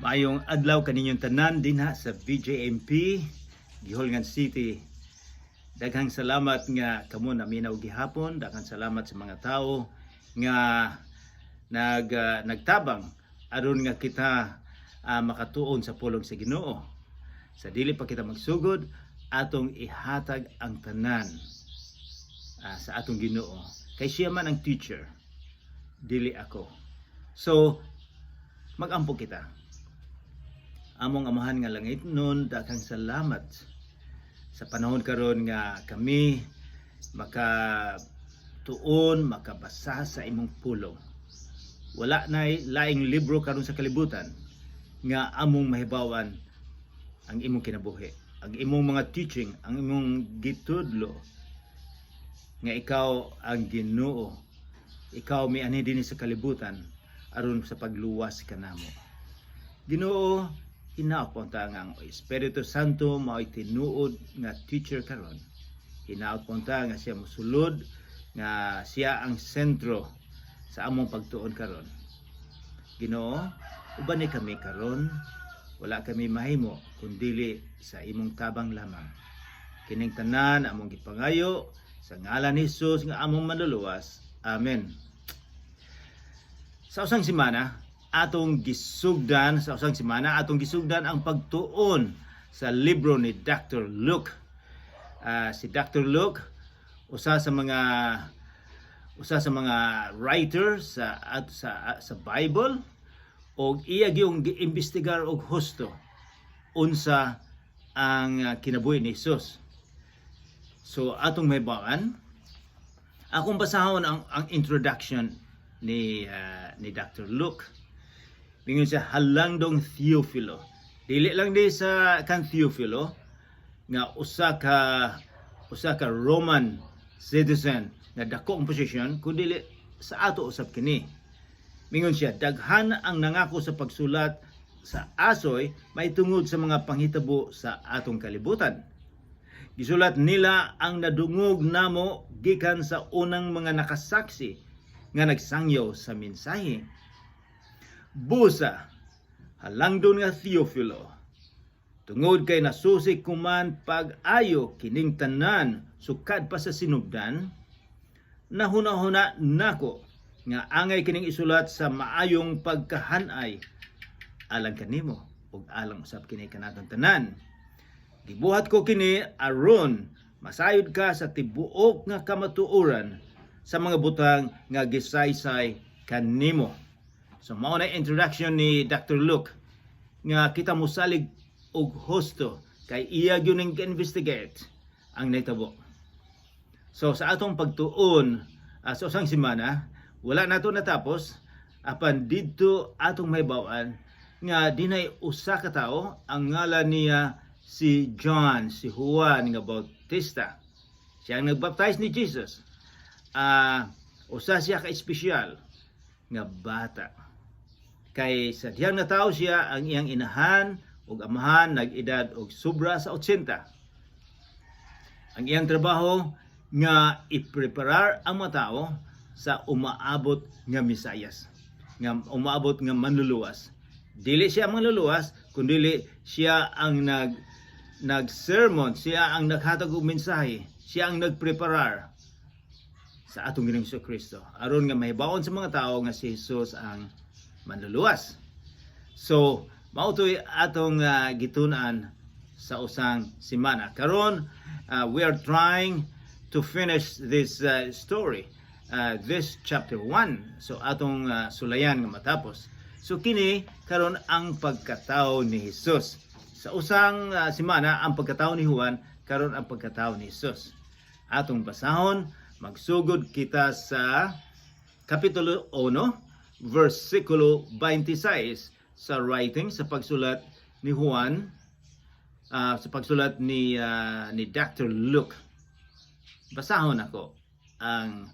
Maayong adlaw kaninyong tanan dinha sa BJMP, Giholngan City. Daghang salamat nga kamo naminaw gihapon. Daghang salamat sa mga tao nga nagtabang aron nga kita makatuon sa pulong sa Ginoo. Sa dili pa kita magsugod, atong ihatag ang tanan sa atong Ginoo. Kay siya man ang teacher, dili ako. So magampo kita. Among amahan nga langit nun, daghang salamat sa panahon karon nga kami makatuon, makabasa sa imong pulong. Wala nay laing libro karon sa kalibutan nga among mahibawan ang imong kinabuhi, ang imong mga teaching, ang imong gitudlo nga ikaw ang Ginoo, ikaw mianhi dinhi sa kalibutan aron sa pagluwas kanamo. Ginoo, hinaot ta nga ang Espiritu Santo mao'y tinuod nga teacher karon. Hinaot ta nga siya mosulod, nga siya ang sentro sa among pagtuon karon. Ginoo, uban ni kami karon, wala kami mahimo kundili sa imong tabang lamang. Kining tanan among gipangayo sa ngalan ni Hesus nga among manluluwas. Amen. Sa usang semana atong gisugdan ang pagtuon sa libro ni Dr. Luke. Si Dr. Luke usa sa mga writer sa Bible, og iya gyung giimbestigar og husto unsa ang kinabuhi ni Hesus. So atong mahibawan, akong basahon ang introduction ni Dr. Luke. Mingon siya, Halangdong Theophilo. Dili lang di sa kan Theophilo nga usa ka Roman citizen na dako ang posisyon, kundi sa ato usab kini. Mingon siya, daghan ang nangako sa pagsulat sa asoy may tungod sa mga panghitabo sa atong kalibutan. Gisulat nila ang nadungog namo gikan sa unang mga nakasaksi nga nagsangyaw sa mensahe. Busa, halangdon nga Theophilo, tungod kay nasusi kuman pag-ayo kining tanan sukad pa sa sinugdan, nahuna-huna nako nga angay kining isulat sa maayong pagkahanay alang kanimo ug alang usab kini kanatong tanan. Gibuhat ko kini aron masayod ka sa tibuok nga kamatuoran sa mga butang nga gisaysay kanimo. So mao na introduction ni Dr. Luke nga kita mosalig og husto kay iya gyud ning investigate ang nahitabo. So sa atong pagtuon sa usang semana, wala nato natapos apan didto atong mahibaw-an nga dinay usa ka tawo ang ngalan niya si John, si Juan nga Bautista. Siya ang nagbaptize ni Jesus. Usa siya ka espesyal nga bata. Kay sa diyang na tao siya, ang iyang inahan ug amahan nag-edad og sobra sa 80. Ang iyang trabaho nga ipreparar ang mga tao sa umaabot nga Mesiyas, nga umaabot nga manluluwas. Dili siya manluluwas, kundi siya ang nag-sermon, siya ang naghatag og mensahe, siya ang nagpreparar sa atong Ginoong Kristo aron nga mahibawon sa mga tao nga si Jesus ang manluluwas. So mao toy atong gitun-an sa usang semana. Karon we are trying to finish this story, this chapter 1. So atong sulayan nga matapos. So kini karon ang pagkatao ni Jesus. Sa usang semana ang pagkatao ni Juan, karon ang pagkatao ni Jesus. Atong basahon, magsugod kita sa kapitulo 1, versikulo 26 sa writing, sa pagsulat ni Juan, sa pagsulat ni Dr. Luke. Basahon ako ang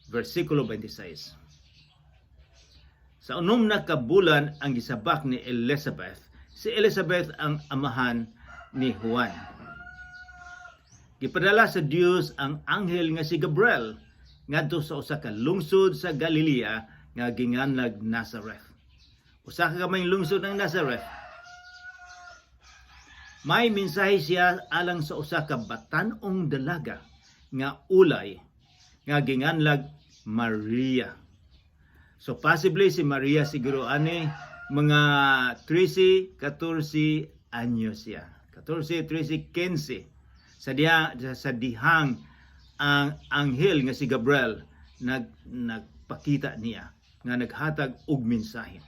versikulo 26. Sa unom na kabulan ang gisabak ni Elizabeth. Si Elizabeth ang amahan ni Juan. Gipadala sa Dios ang anghel nga si Gabriel ngadto sa usa ka lungsod sa Galilea nga ginganlag Nazareth. usa ka kamayng lungsod ng Nazareth. May mensahe siya alang sa usa ka batan-ong dalaga nga ulay nga ginganlag Maria. So possibly si Maria siguro ani mga 13, 14 anyos siya. 14, 13, 15. Sa dihang ang anghel nga si Gabriel nagpakita niya nga naghatag og mensahe.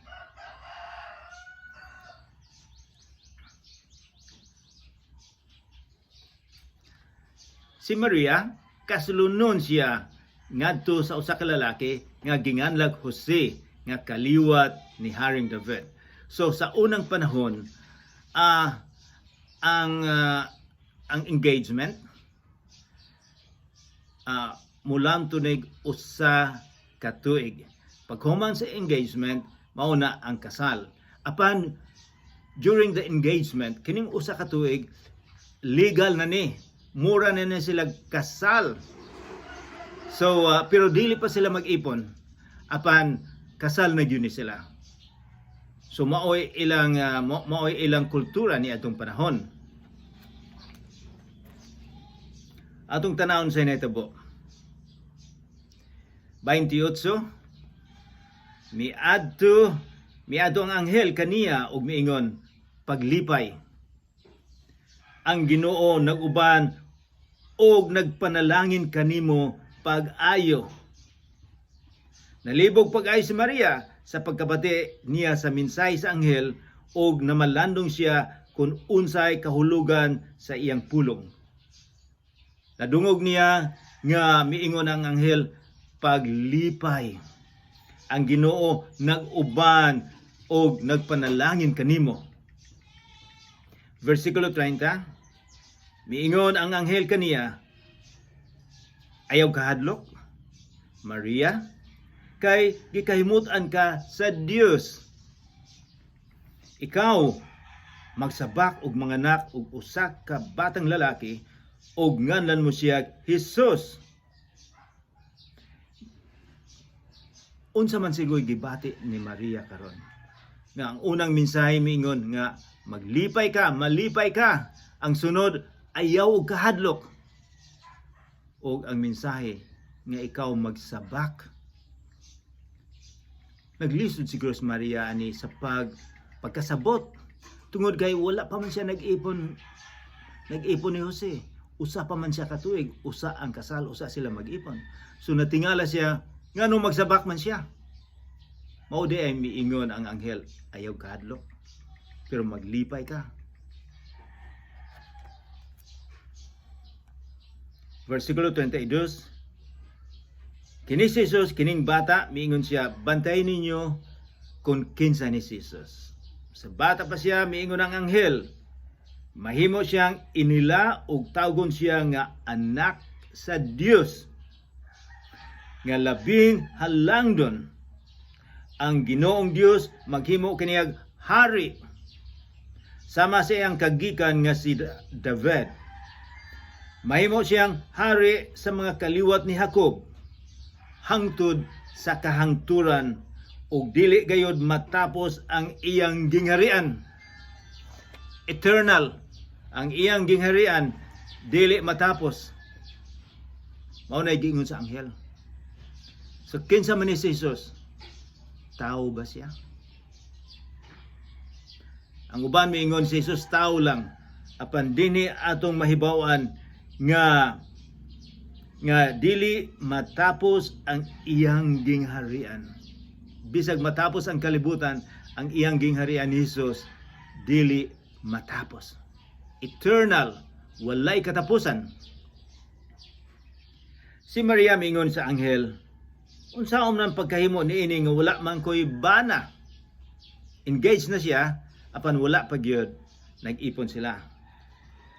Si Maria kasulunon siya ngadto sa usa ka lalaki nga ginganlag Jose nga kaliwat ni Haring David. So sa unang panahon ang engagement mulam tunig usa ka tuig. Paghuman sa engagement mao na ang kasal. Apan during the engagement kining usa ka tuig legal na ni, mura na sila kasal. So pero dili pa sila mag-ipon apan kasal na gyud ni sila. So maoy ilang kultura ni atong panahon. Atong tanawon sa nahitabo. 28 miadto ang anghel kaniya ug miingon, paglipay. Ang Ginoo nag-uban og nagpanalangin kanimo pag-ayo. Nalibog pag-ayo si Maria sa pagkabati niya sa mensahe sa anghel og namalandong siya kung unsay kahulugan sa iyang pulong. Nadungog niya nga miingon ang anghel, paglipay. Ang Ginoo nag-uban og nagpanalangin kanimo. Versikulo 30, miingon ang anghel kaniya, ayaw kahadlok, Maria, kay gikahimutan ka sa Dios. Ikaw magsabak og manganak og usa ka batang lalaki og nganlan mo siya Jesus. Unsa man sigoy gibati ni Maria karon nga ang unang mensahe miingon nga maglipay ka, malipay ka. Ang sunod ayaw og kahadlok. Og ang mensahe nga ikaw magsabak. Naglisod siguro si Maria ani sa pagkasabot. Tungod kay wala pa man siya nag-ipon ni Jose. Usa pa man siya katuig, usa ang kasal, usa sila mag-ipon. So natingala siya, ngano magsabak man siya. Mao di ay miingon ang anghel, ayaw kahadlok, pero maglipay ka. Versikulo 22, kini si Jesus, kining bata, miingon siya, bantayin ninyo kung kinsa ni Jesus. Sa bata pa siya, miingon ang anghel, mahimo siyang inila ug tawgon siya nga anak sa Dios. Nga labing halangdon ang Ginoong Dios maghimo kaniyag hari sama sa iyang kagikan nga si David. Mahimo siyang hari sa mga kaliwat ni Jacob hangtod sa kahangturan ug dili gayud matapos ang iyang gingharian. Eternal ang iyang gingharian, dili matapos. Mao na giingon sa anghel. So kinsa man ni Jesus? Tao ba siya? Ang uban miingon si Jesus tao lang. Apan dinhi atong mahibaw-an nga dili matapos ang iyang gingharian. Bisag matapos ang kalibutan, ang iyang gingharian ni Jesus dili matapos. Eternal, walay katapusan. Si Maria miingon sa anghel, unsaon man pagkahimo niini nga wala man koy bana. Engaged na siya, apan wala pa gyud, nag-ipon sila.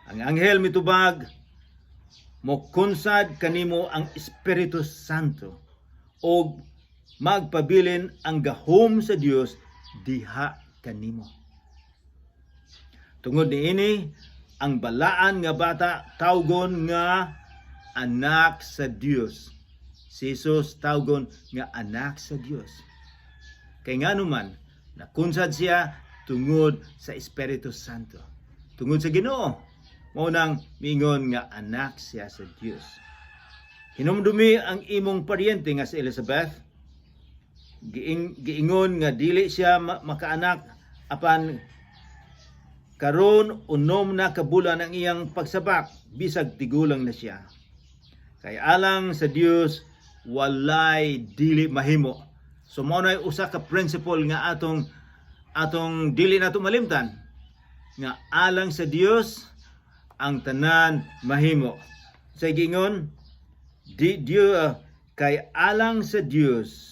Ang anghel mitubag, mokunsad kanimo ang Espiritu Santo og magpabilin ang gahom sa Dios diha kanimo. Tungod niini, ang balaan nga bata tawgon nga anak sa Dios. Si Jesus tawgon nga anak sa Dios. Kay ngano man Nakunsad siya tungod sa Espiritu Santo. Tungod sa Ginoo, mao nang miingon nga anak siya sa Dios. Hinumdumi ang imong paryente nga si Elizabeth. Giingon nga dili siya makaanak apan karon unom na kabulan ang iyang pagsabak bisag tigulang na siya. Kay alang sa Dios walay dili mahimo. So mao nay usa ka principle nga atong dili nato malimtan nga alang sa Dios ang tanan mahimo. Sa giingon kay alang sa Dios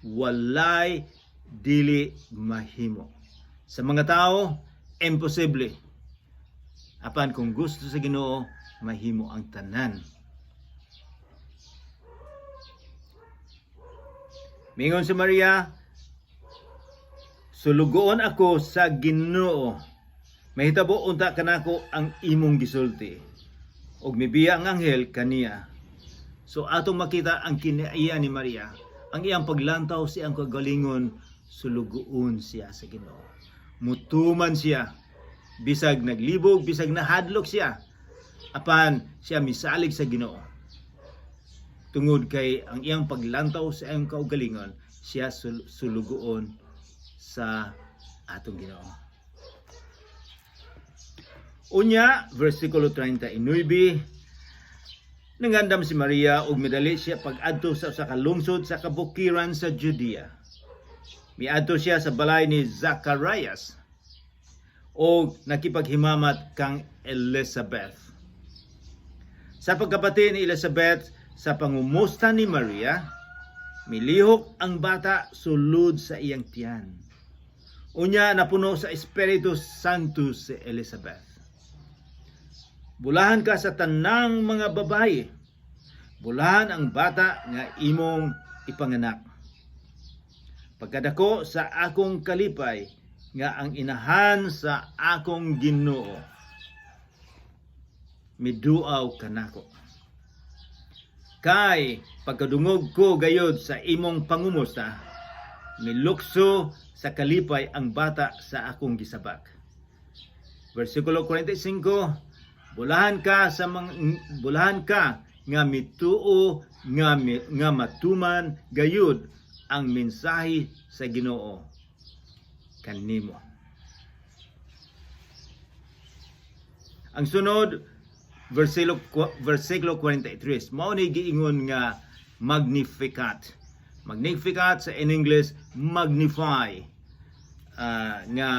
walay dili mahimo. Sa mga tao imposible. Apan kung gusto sa Ginoo mahimo ang tanan. Mingon si Maria, sulugoon ako sa Ginoo. Mahitabo unta kanako ang imong gisulti. Og mibiya ang anghel kaniya. So atong makita ang kinaiya ni Maria, ang iyang paglantaw sa iyang kagalingon, sulugoon siya sa Ginoo. Mutuman siya, bisag naglibog, bisag nahadlok siya, apan siya misalig sa Ginoo. Tungod kay ang iyang paglantaw sa iyang kaugalingon, siya sulugoon sa atong Ginoo. Unya, versikulo 39, nangandam si Maria ug midali siya pag-adto sa usa ka lungsod sa kabukiran sa Judea. Miadto siya sa balay ni Zacarias o nakipaghimamat kang Elizabeth. Sa pagkabati ni Elizabeth sa pangumusta ni Maria, milihok ang bata sulod sa iyang tiyan. Unya napuno sa Espiritu Santo si Elizabeth. Bulahan ka sa tanang mga babaye. Bulahan ang bata nga imong ipanganak. Pagkadako sa akong kalipay nga ang inahan sa akong Ginoo. Miduaw kanako. Kay pagkadungog ko gayod sa imong pangumusta, milukso sa kalipay ang bata sa akong gisabak. Versikulo 45, bulahan ka nga mituo nga matuman gayud ang mensahe sa Ginoo kanimo. Ang sunod versikulo 43, mao ni giingon nga Magnificat. Magnificat sa in English magnify. Nga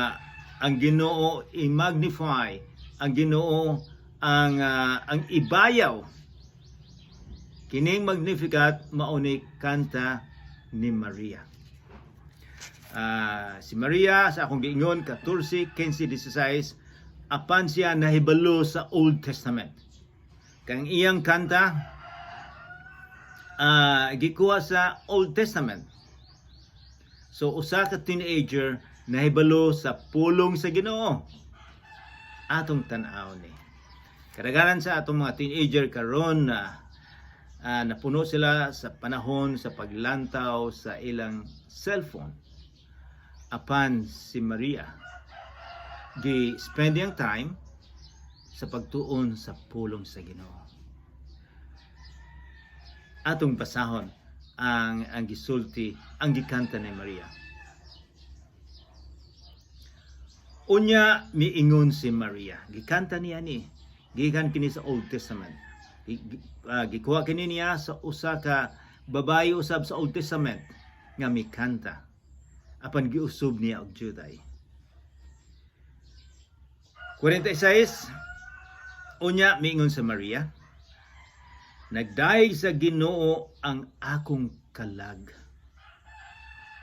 ang Ginoo i-magnify, ang Ginoo ang ibayaw. Kining Magnificat mao ni kanta ni Maria. Si Maria sa akong giingon 14:15-16 apan siya nahibalo sa Old Testament. Kang iyang kanta gikuha sa Old Testament. So usa ka teenager nahibalo sa pulong sa Ginoo. Atong tan-aw ni. Kadaghanan sa atong mga teenager karon na napuno sila sa panahon sa paglantaw sa ilang cellphone. Apan si Maria gi-spend ang time sa pagtuon sa pulong sa Ginoo. Atong basahon ang gisulti, ang gikanta ni Maria. Unya miingon si Maria, gikanta niya ni, gikan kini sa Old Testament. Gikuha kini niya sa usa ka babae usab sa Old Testament nga mikanta. Apan giusob niya og Juday. 46, unya miingon sa Maria, nagdaig sa Ginoo ang akong kalag.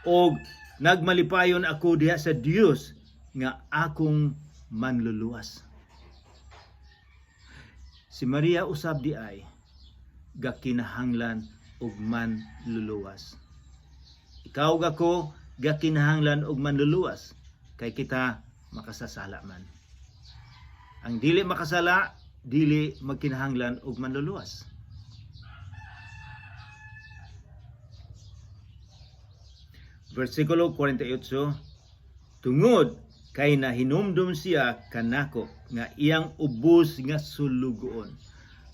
Og nagmalipayon ako diha sa Dios nga akong manluluwas. Si Maria usab di ay gakinahanglan og manluluwas. Ikaw gako gakinahanglan og manluluwas kay kita makasasala man. Ang dili makasala, dili magkinahanglan og manluluwas. Versikulo 48, tungod kay nahinumdum siya kanako nga iyang ubos nga sulugoon.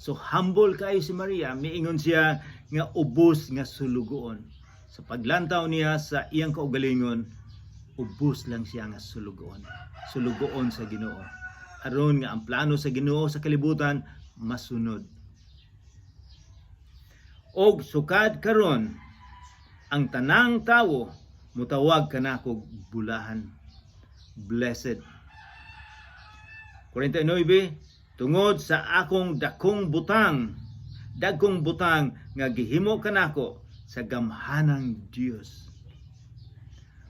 So humble kayo si Maria, miingon siya nga ubos nga sulugoon. Sa paglantaw niya sa iyang kaugalingon, ubos lang siya nga sulugoon. Sulugoon sa Ginoo. Aron nga ang plano sa Ginoo sa kalibutan masunod. Og sukad karon ang tanang tawo mutawag kanako bulahan. Blessed. 49, tungod sa akong dagkong butang nga gihimo kanako sa gamhanang Dios.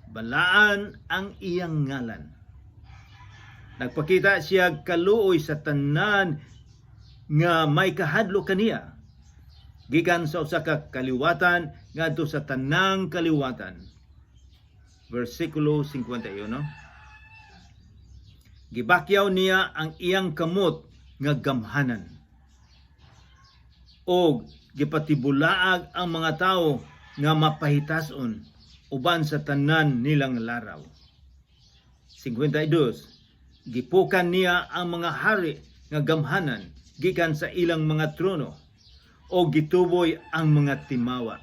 Balaan ang iyang ngalan. Nagpakita siya kaluoy sa tanan nga may kahadlo kaniya. Gikan sa usa ka kaliwatan ngadto sa tanang kaliwatan. Versikulo 51. Gibakyaw niya ang iyang kamot nga gamhanan. Og gipatibulaag ang mga tawo nga mapahitason uban sa tanan nilang laraw. 52. Gipukan niya ang mga hari nga gamhanan gikan sa ilang mga trono o gituboy ang mga timawa.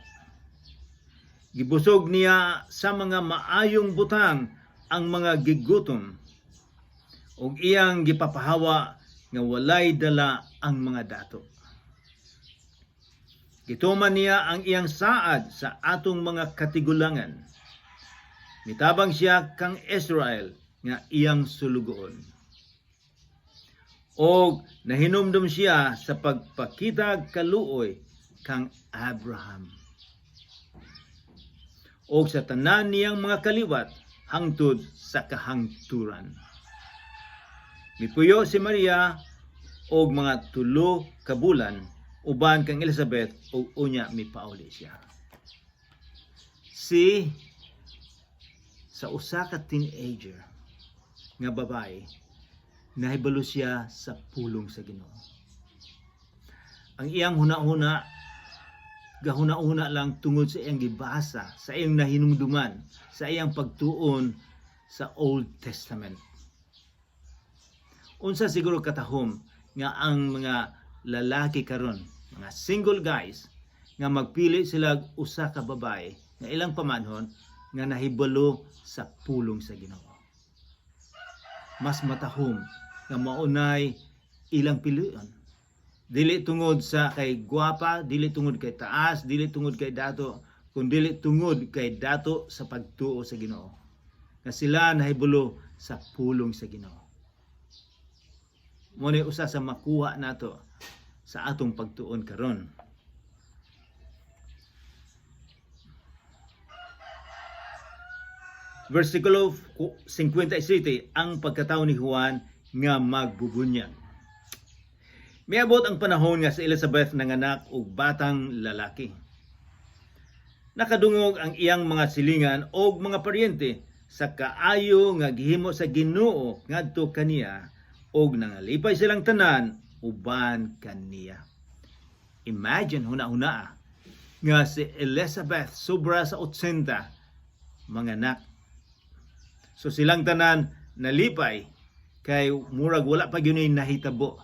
Gibusog niya sa mga maayong butang ang mga gigutom ug iyang gipapahawa nga walay dala ang mga dato. Gituman niya ang iyang saad sa atong mga katigulangan. Mitabang siya kang Israel nga iyang sulugoon. Og nahinumdum siya sa pagpakita kaluoy kang Abraham. Og sa tanan niyang mga kaliwat hangtod sa kahangturan. Mipuyo si Maria og mga 3 ka bulan uban kang Elizabeth og unya mipauli siya. Sa usa ka teenager nga babae, nahibalo siya sa pulong sa Ginoo. Ang iyang huna-huna, gahuna-huna lang tungod sa iyang gibasa, sa iyang nahinumduman, sa iyang pagtuon sa Old Testament. Unsa siguro katahom nga ang mga lalaki karon, mga single guys, nga magpili sila usa ka babae nga ilang pamanhon nga nahibalo sa pulong sa Ginoo. Mas matahom nga maunay ilang pilion. Dili tungod sa kay gwapa, dili tungod kay taas, dili tungod kay dato, kundi dili tungod kay dato sa pagtuo sa Ginoo. Nga sila nahibalo sa pulong sa Ginoo. Mo ni usa sa makuha nato sa atong pagtuon karon. Versikulo 57, ang pagkatawo ni Juan nga magbubunyag. Miabot ang panahon nga si Elizabeth nanganak og batang lalaki. Nakadungog ang iyang mga silingan og mga paryente sa kaayo nga gihimo sa Ginoo ngadto kaniya og nangalipay silang tanan uban kaniya. Imagine huna-huna nga si Elizabeth sobra sa 80 manganak. So silang tanan nalipay kay murag wala pa gyud nahitabo.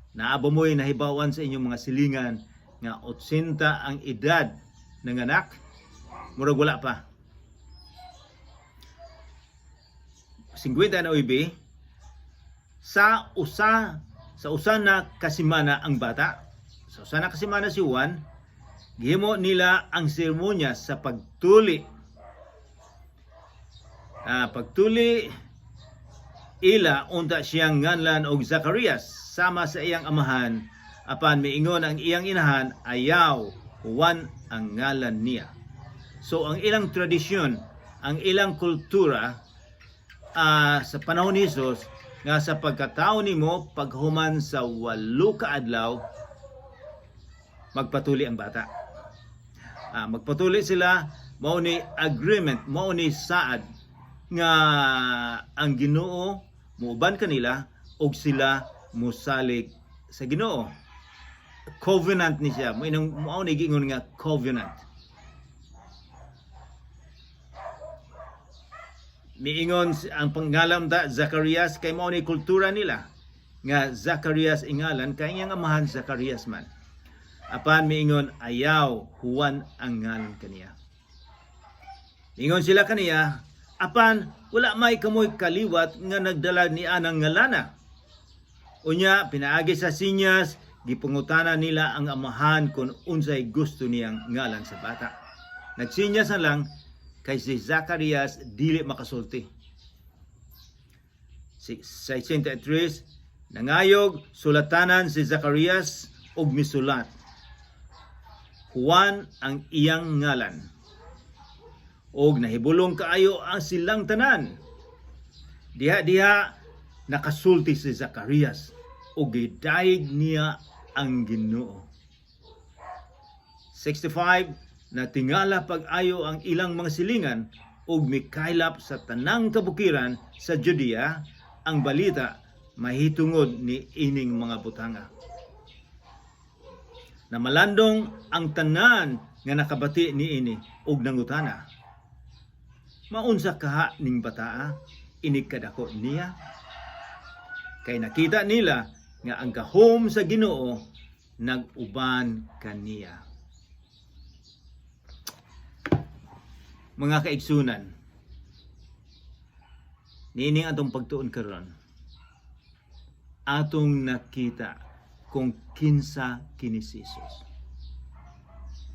Naaba mo'y nahibawan sa inyong mga silingan nga 80 ang edad ng anak, murag wala pa. 50 na uibi, sa usa na kasimana ang bata. Sa usa na kasimana si Juan, gihimo nila ang seremonya sa pagtuli. Pagtuli ila unta siyang nganlan og Zacarias sama sa iyang amahan, apan miingon ang iyang inahan ayaw Juan ang ngalan niya. So ang ilang tradisyon, ang ilang kultura sa panahon ni Jesus nga sa pagkatao nimo paghuman sa 8 ka adlaw magpatuli ang bata. Magpatuli sila, mao ni agreement, mao ni saad nga ang Ginoo muuban kanila og sila musalig sa Ginoo. Covenant ni siya, mao ni giingon nga covenant. miingon ang pangalan da Zacarias kay mao ni kultura nila nga Zacarias ingalan kay iyang amahan Zacarias man. Apan miingon ayaw Juan ang ngalan kaniya. Miingon sila kaniya apan wala may kamoy kaliwat nga nagdala ni anang ngalana. Unya pinaagi sa sinyas gipungutana nila ang amahan kung unsay gusto niyang ngalan sa bata. Nagsinyas na lang kay si Zacarias dili makasulti. 63 nangayog sulatanan si Zacarias og misulat Juan ang iyang ngalan. Og nahibulong kaayo ang silang tanan. Diha-diha nakasulti si Zacarias og gidayeg niya ang Ginoo. 65 natingala pag-ayo ang ilang mga silingan ug mikaylap sa tanang kabukiran sa Judea ang balita mahitungod ni ining mga butanga. Namalandong ang tanan nga nakabati ni ini ug nangutana. Maunsa kaha ning bataa inig kadako niya? Kay nakita nila nga ang gahom sa Ginoo nag-uban kaniya. Mga kaigsunan, nining atong pagtuon karon, atong nakita kung kinsa kini si Jesus.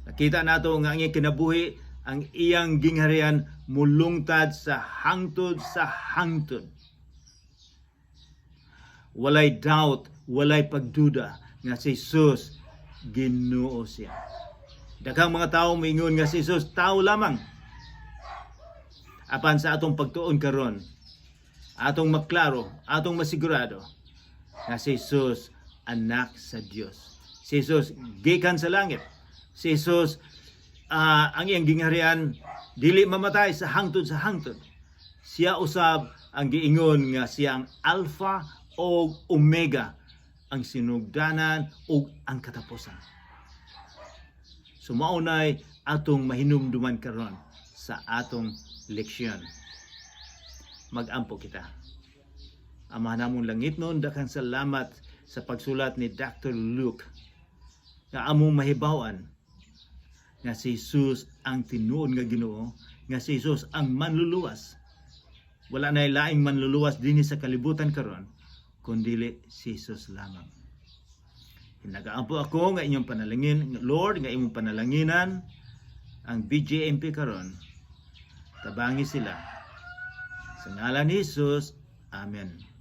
Nakita nato nga ang iyang kinabuhi, ang iyang gingharian mulungtad sa hangtod sa hangtod. Walay doubt, walay pagduda nga si Jesus Ginoo siya. Daghang mga tawo moingon nga si Jesus tao lamang. Apan sa atong pagtuon karon, atong maklaro, atong masigurado nga si Jesus anak sa Dios. Si Jesus gikan sa langit. Si Jesus ang iyang gingharian dili mamatay sa hangtod sa hangtod. Siya usab ang giingon nga siya ang Alpha o Omega, ang sinugdanan o ang katapusan. Sumaunay atong mahinumduman karon sa atong leksyon. Mag-ampo kita. Amahan namong langit noon, daghang salamat sa pagsulat ni Dr. Luke nga among mahibawan nga si Jesus ang tinuod nga Ginoo, nga si Jesus ang manluluwas. Wala na laing manluluwas dinhi sa kalibutan karon kundili si Jesus lamang. Nagaampo ako nga inyong panalangin, Lord, nga imong panalanginan ang BJMP karon. Tabangi sila. Sa ngalan ni Jesus, Amen.